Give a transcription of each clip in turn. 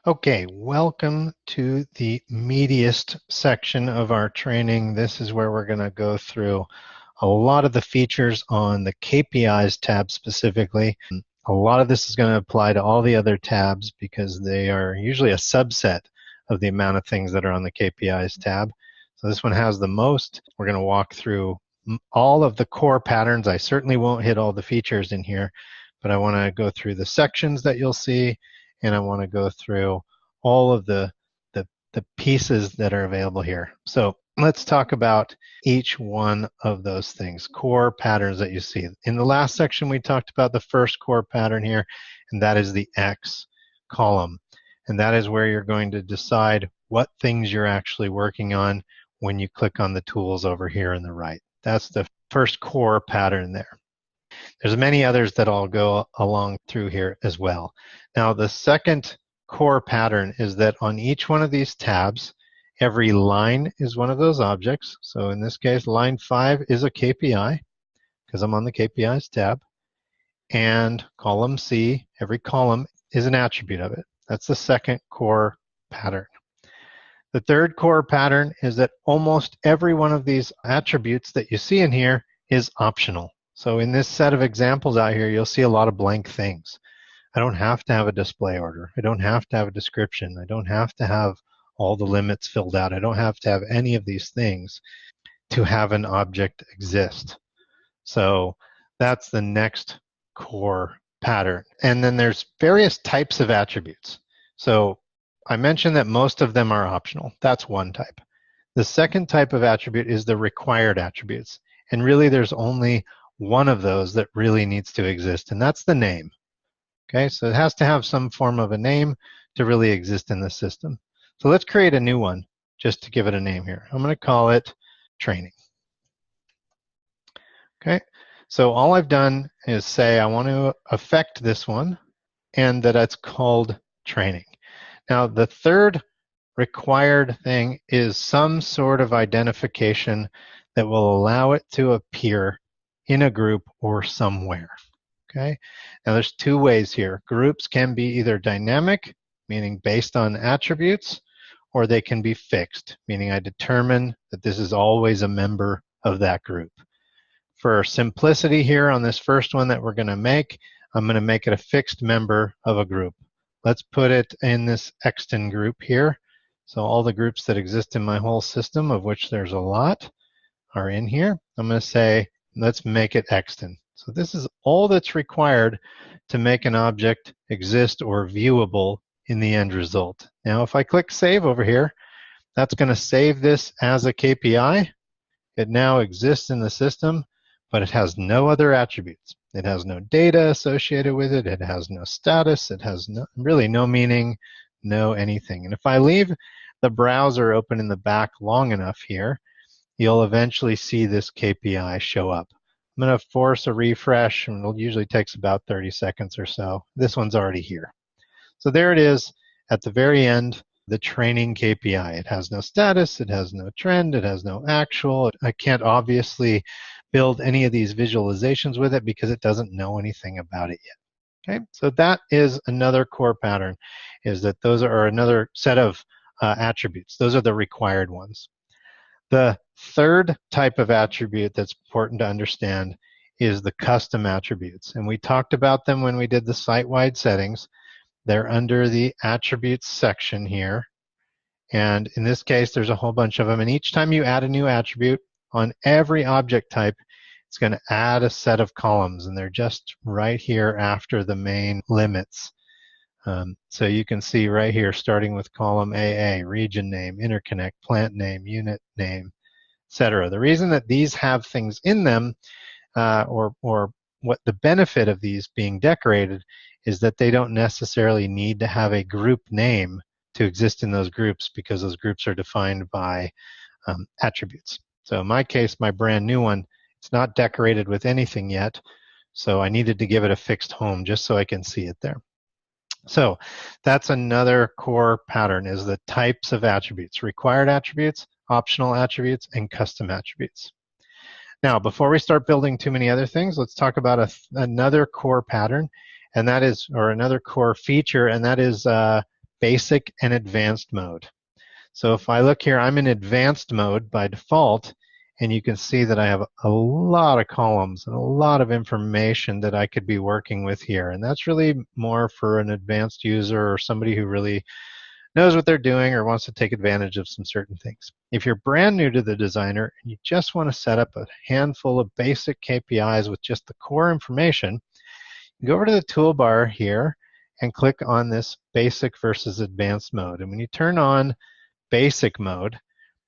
Okay, welcome to the meatiest section of our training. This is where we're going to go through a lot of the features on the KPIs tab specifically. A lot of this is going to apply to all the other tabs because they are usually a subset of the amount of things that are on the KPIs tab. So this one has the most. We're going to walk through all of the core patterns. I certainly won't hit all the features in here, but I want to go through the sections that you'll see, and I want to go through all of the pieces that are available here. So let's talk about each one of those things, core patterns that you see. In the last section, we talked about the first core pattern here, and that is the X column. And that is where you're going to decide what things you're actually working on when you click on the tools over here on the right. That's the first core pattern there. There's many others that I'll go along through here as well. Now, the second core pattern is that on each one of these tabs, every line is one of those objects. So in this case, line 5 is a KPI because I'm on the KPIs tab. And column C, every column is an attribute of it. That's the second core pattern. The third core pattern is that almost every one of these attributes that you see in here is optional. So in this set of examples out here, you'll see a lot of blank things. I don't have to have a display order. I don't have to have a description. I don't have to have all the limits filled out. I don't have to have any of these things to have an object exist. So that's the next core pattern. And then there's various types of attributes. So I mentioned that most of them are optional. That's one type. The second type of attribute is the required attributes. And really there's only one of those that really needs to exist, and that's the name. Okay, so it has to have some form of a name to really exist in the system. So let's create a new one just to give it a name here. I'm going to call it training. Okay, so all I've done is say I want to affect this one and that it's called training. Now, the third required thing is some sort of identification that will allow it to appear in a group or somewhere. Okay, now there's two ways here. Groups can be either dynamic, meaning based on attributes, or they can be fixed, meaning I determine that this is always a member of that group. For simplicity here on this first one that we're going to make, I'm going to make it a fixed member of a group. Let's put it in this extant group here. So all the groups that exist in my whole system, of which there's a lot, are in here. I'm going to say, let's make it extant. So this is all that's required to make an object exist or viewable in the end result. Now, if I click Save over here, that's going to save this as a KPI. It now exists in the system, but it has no other attributes. It has no data associated with it. It has no status. It has really no meaning, no anything. And if I leave the browser open in the back long enough here, you'll eventually see this KPI show up. I'm going to force a refresh, and it usually takes about 30 seconds or so. This one's already here. So there it is at the very end, the training KPI. It has no status, it has no trend, it has no actual. I can't obviously build any of these visualizations with it because it doesn't know anything about it yet. Okay, so that is another core pattern, is that those are another set of attributes. Those are the required ones. The third type of attribute that's important to understand is the custom attributes. And we talked about them when we did the site-wide settings. They're under the attributes section here. And in this case, there's a whole bunch of them. And each time you add a new attribute on every object type, it's going to add a set of columns. And they're just right here after the main limits. So you can see right here, starting with column AA, region name, interconnect, plant name, unit name, etc. The reason that these have things in them, or what the benefit of these being decorated, is that they don't necessarily need to have a group name to exist in those groups, because those groups are defined by attributes. So in my case, my brand new one, it's not decorated with anything yet, so I needed to give it a fixed home just so I can see it there. So that's another core pattern, is the types of attributes: required attributes, optional attributes, and custom attributes. Now, before we start building too many other things, let's talk about another core pattern, and that is, or another core feature, and that is basic and advanced mode. So if I look here, I'm in advanced mode by default, and you can see that I have a lot of columns and a lot of information that I could be working with here. And that's really more for an advanced user or somebody who really knows what they're doing or wants to take advantage of some certain things. If you're brand new to the designer and you just want to set up a handful of basic KPIs with just the core information, go over to the toolbar here and click on this basic versus advanced mode. And when you turn on basic mode,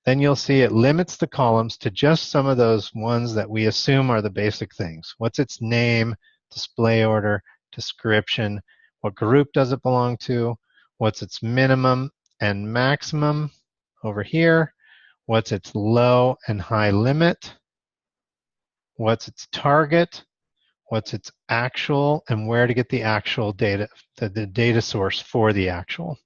then you'll see it limits the columns to just some of those ones that we assume are the basic things. What's its name, display order, description, what group does it belong to, what's its minimum and maximum over here, what's its low and high limit, what's its target, what's its actual, and where to get the actual data, the data source for the actual.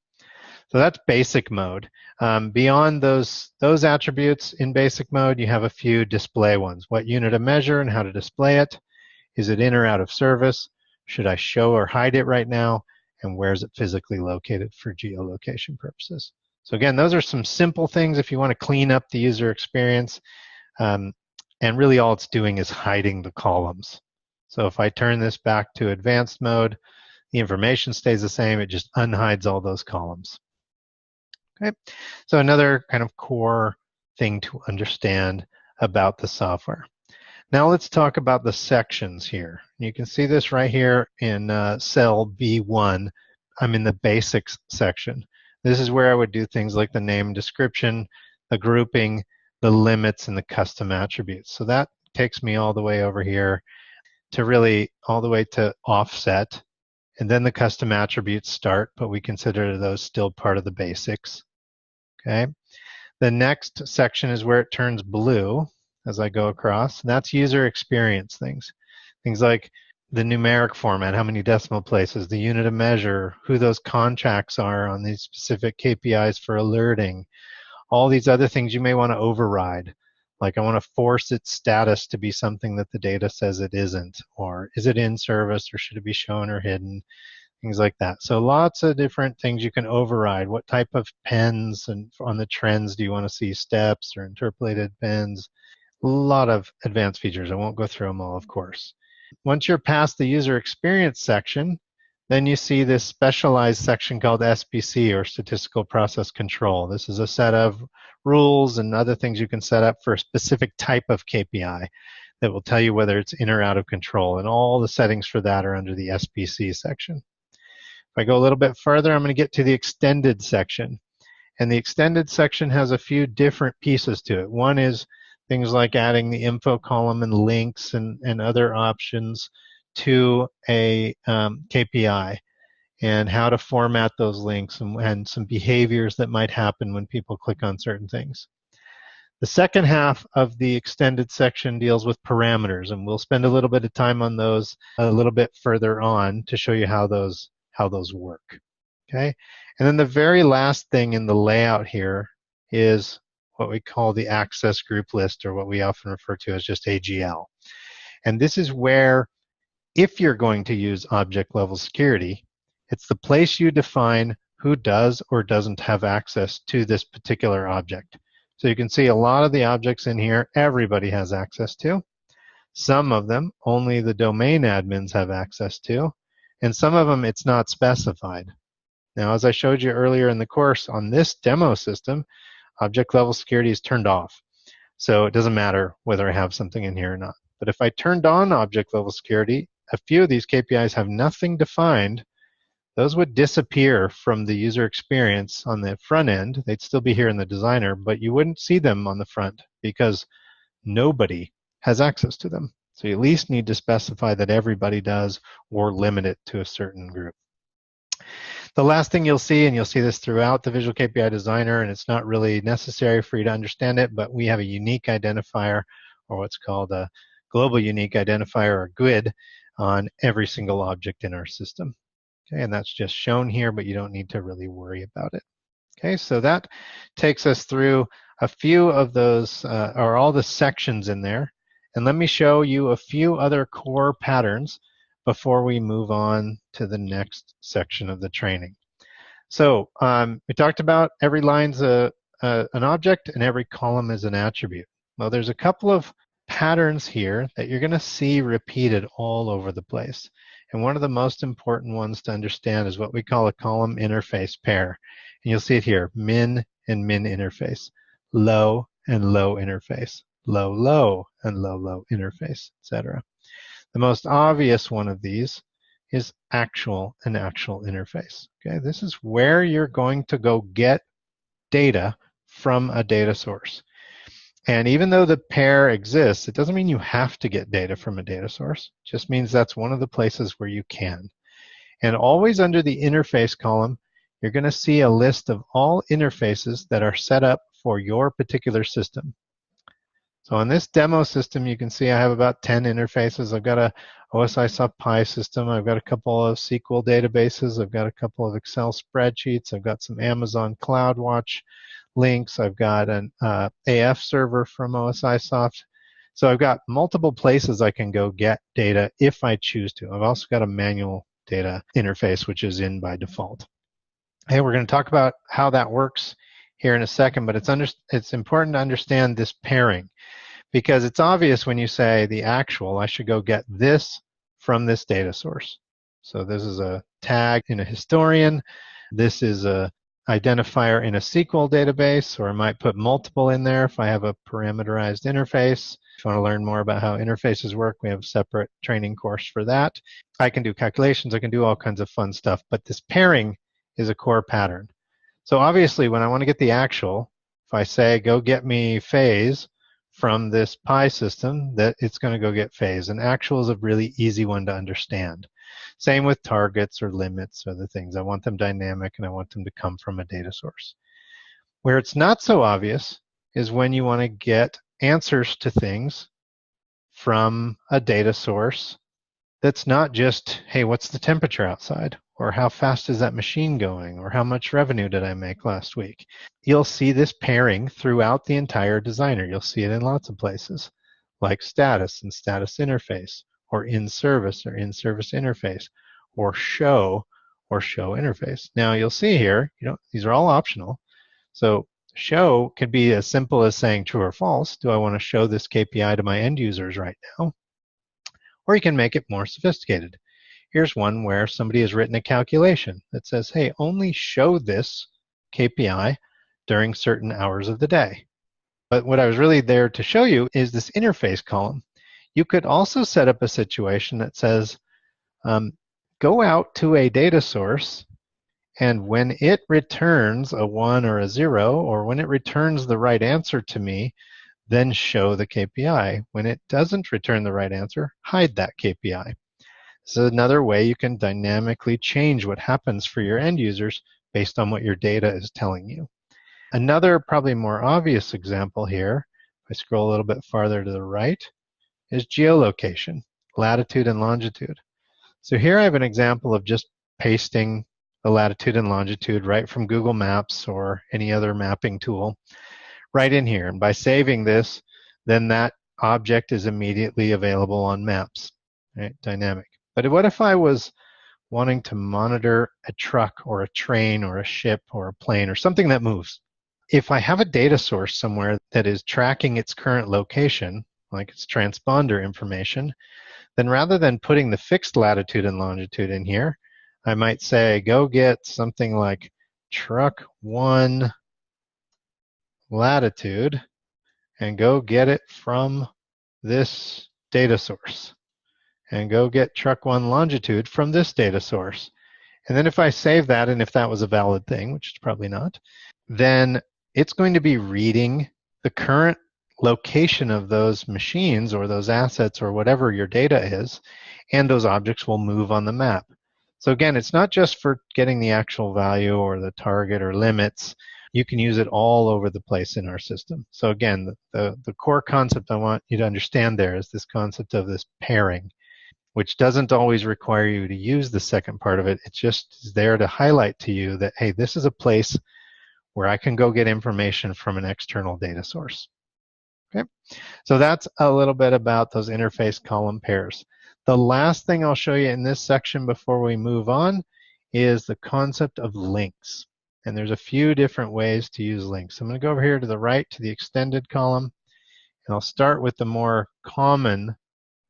So that's basic mode. Beyond those attributes in basic mode, you have a few display ones. What unit of measure and how to display it? Is it in or out of service? Should I show or hide it right now? And where is it physically located for geolocation purposes? So again, those are some simple things if you want to clean up the user experience. And really all it's doing is hiding the columns. So if I turn this back to advanced mode, the information stays the same. It just unhides all those columns. Okay, so another kind of core thing to understand about the software. Now let's talk about the sections here. You can see this right here in cell B1. I'm in the basics section. This is where I would do things like the name and description, the grouping, the limits, and the custom attributes. So that takes me all the way over here to really all the way to offset. And then the custom attributes start, but we consider those still part of the basics. Okay. The next section is where it turns blue as I go across. And that's user experience things. Things like the numeric format, how many decimal places, the unit of measure, who those contracts are on these specific KPIs for alerting, all these other things you may want to override. Like I want to force its status to be something that the data says it isn't, or is it in service, or should it be shown or hidden, things like that. So lots of different things you can override. What type of pens and on the trends do you want to see, steps or interpolated pens? A lot of advanced features. I won't go through them all, of course. Once you're past the user experience section, then you see this specialized section called SPC, or Statistical Process Control. This is a set of rules and other things you can set up for a specific type of KPI that will tell you whether it's in or out of control. And all the settings for that are under the SPC section. If I go a little bit further, I'm going to get to the extended section. And the extended section has a few different pieces to it. One is things like adding the info column and links and other options to a KPI, and how to format those links and some behaviors that might happen when people click on certain things. The second half of the extended section deals with parameters, and we'll spend a little bit of time on those a little bit further on to show you how those work. Okay, and then the very last thing in the layout here is what we call the access group list, or what we often refer to as just AGL. And this is where, if you're going to use object level security, it's the place you define who does or doesn't have access to this particular object. So you can see a lot of the objects in here everybody has access to. Some of them only the domain admins have access to, and some of them it's not specified. Now, as I showed you earlier in the course, on this demo system, object level security is turned off. So it doesn't matter whether I have something in here or not. But if I turned on object level security, a few of these KPIs have nothing defined. Those would disappear from the user experience on the front end. They'd still be here in the designer, but you wouldn't see them on the front because nobody has access to them. So you at least need to specify that everybody does, or limit it to a certain group. The last thing you'll see, and you'll see this throughout the Visual KPI Designer, and it's not really necessary for you to understand it, but we have a unique identifier, or what's called a global unique identifier, or GUID, on every single object in our system. Okay, and that's just shown here, but you don't need to really worry about it. Okay, so that takes us through a few of those, or all the sections in there. And let me show you a few other core patterns before we move on to the next section of the training. So we talked about every line's an object and every column is an attribute. Well, there's a couple of patterns here that you're going to see repeated all over the place. And one of the most important ones to understand is what we call a column interface pair. And you'll see it here, min and min interface, low and low interface, low, low and low, low interface, etc. The most obvious one of these is actual and actual interface. Okay, this is where you're going to go get data from a data source. And even though the pair exists, it doesn't mean you have to get data from a data source. It just means that's one of the places where you can. And always under the interface column, you're going to see a list of all interfaces that are set up for your particular system. So on this demo system, you can see I have about 10 interfaces. I've got a OSI SubPy system. I've got a couple of SQL databases. I've got a couple of Excel spreadsheets. I've got some Amazon CloudWatch links. I've got an AF server from OSI Soft. So I've got multiple places I can go get data if I choose to. I've also got a manual data interface, which is in by default. Hey, we're going to talk about how that works here in a second, but it's important to understand this pairing, because it's obvious when you say the actual, I should go get this from this data source. So this is a tag in a historian. This is a identifier in a SQL database, or I might put multiple in there if I have a parameterized interface. If you want to learn more about how interfaces work, we have a separate training course for that. I can do calculations, I can do all kinds of fun stuff, but this pairing is a core pattern. So obviously when I want to get the actual, if I say go get me phase from this pi system, that it's going to go get phase. And actual is a really easy one to understand. Same with targets or limits or the things. I want them dynamic and I want them to come from a data source. Where it's not so obvious is when you want to get answers to things from a data source that's not just, hey, what's the temperature outside? Or how fast is that machine going? Or how much revenue did I make last week? You'll see this pairing throughout the entire designer. You'll see it in lots of places, like status and status interface, or in service interface, or show interface. Now you'll see here, these are all optional. So show could be as simple as saying true or false. Do I want to show this KPI to my end users right now? Or you can make it more sophisticated. Here's one where somebody has written a calculation that says, hey, only show this KPI during certain hours of the day. But what I was really there to show you is this interface column. You could also set up a situation that says, go out to a data source, and when it returns a 1 or a 0, or when it returns the right answer to me, then show the KPI. When it doesn't return the right answer, hide that KPI. This is another way you can dynamically change what happens for your end users based on what your data is telling you. Another probably more obvious example here, if I scroll a little bit farther to the right, is geolocation, latitude and longitude. So here I have an example of just pasting the latitude and longitude right from Google Maps or any other mapping tool right in here. And by saving this, then that object is immediately available on maps, right? Dynamic. But what if I was wanting to monitor a truck or a train or a ship or a plane or something that moves? If I have a data source somewhere that is tracking its current location, like its transponder information, then rather than putting the fixed latitude and longitude in here, I might say, go get something like truck 1 latitude and go get it from this data source. And go get truck 1 longitude from this data source. And then if I save that, and if that was a valid thing, which is probably not, then it's going to be reading the current location of those machines or those assets or whatever your data is, and those objects will move on the map. So again, it's not just for getting the actual value or the target or limits. You can use it all over the place in our system. So again, the core concept I want you to understand there is this concept of this pairing, which doesn't always require you to use the second part of it. It's just there to highlight to you that, hey, this is a place where I can go get information from an external data source. Okay, so that's a little bit about those interface column pairs. The last thing I'll show you in this section before we move on is the concept of links. And there's a few different ways to use links. I'm going to go over here to the right to the extended column, and I'll start with the more common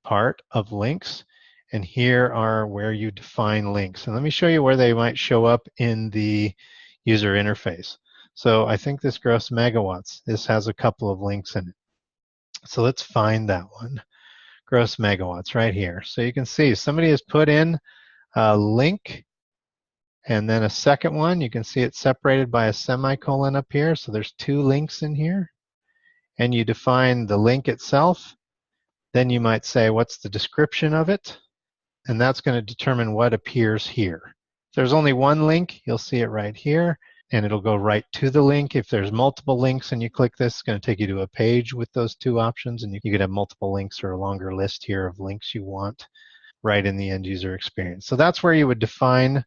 part of links. And here are where you define links. And let me show you where they might show up in the user interface. So I think this gross megawatts, this has a couple of links in it. So let's find that one. Gross megawatts right here. So you can see somebody has put in a link and then a second one. You can see it's separated by a semicolon up here. So there's two links in here. And you define the link itself. Then you might say, what's the description of it? And that's going to determine what appears here. If there's only one link, you'll see it right here, and it'll go right to the link. If there's multiple links and you click this, it's going to take you to a page with those two options, and you could have multiple links or a longer list here of links you want right in the end user experience. So that's where you would define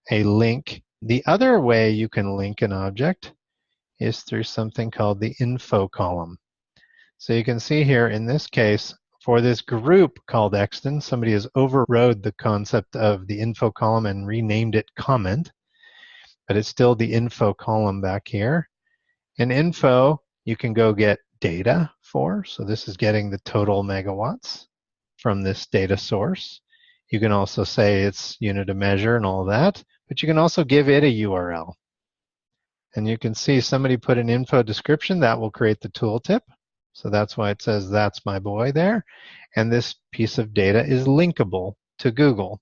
a link. The other way you can link an object is through something called the info column. So you can see here in this case, for this group called Exton, somebody has overrode the concept of the info column and renamed it comment, but it's still the info column back here. In info, you can go get data for, so this is getting the total megawatts from this data source. You can also say it's unit of measure and all that, but you can also give it a URL. And you can see somebody put an info description that will create the tooltip. So that's why it says that's my boy there. And this piece of data is linkable to Google,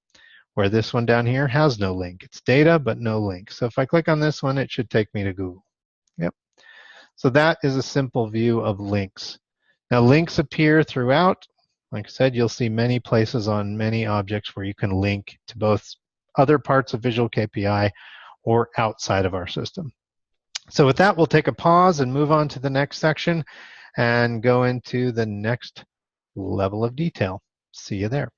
where this one down here has no link. It's data, but no link. So if I click on this one, it should take me to Google. Yep. So that is a simple view of links. Now links appear throughout. Like I said, you'll see many places on many objects where you can link to both other parts of Visual KPI or outside of our system. So with that, we'll take a pause and move on to the next section and go into the next level of detail. See you there.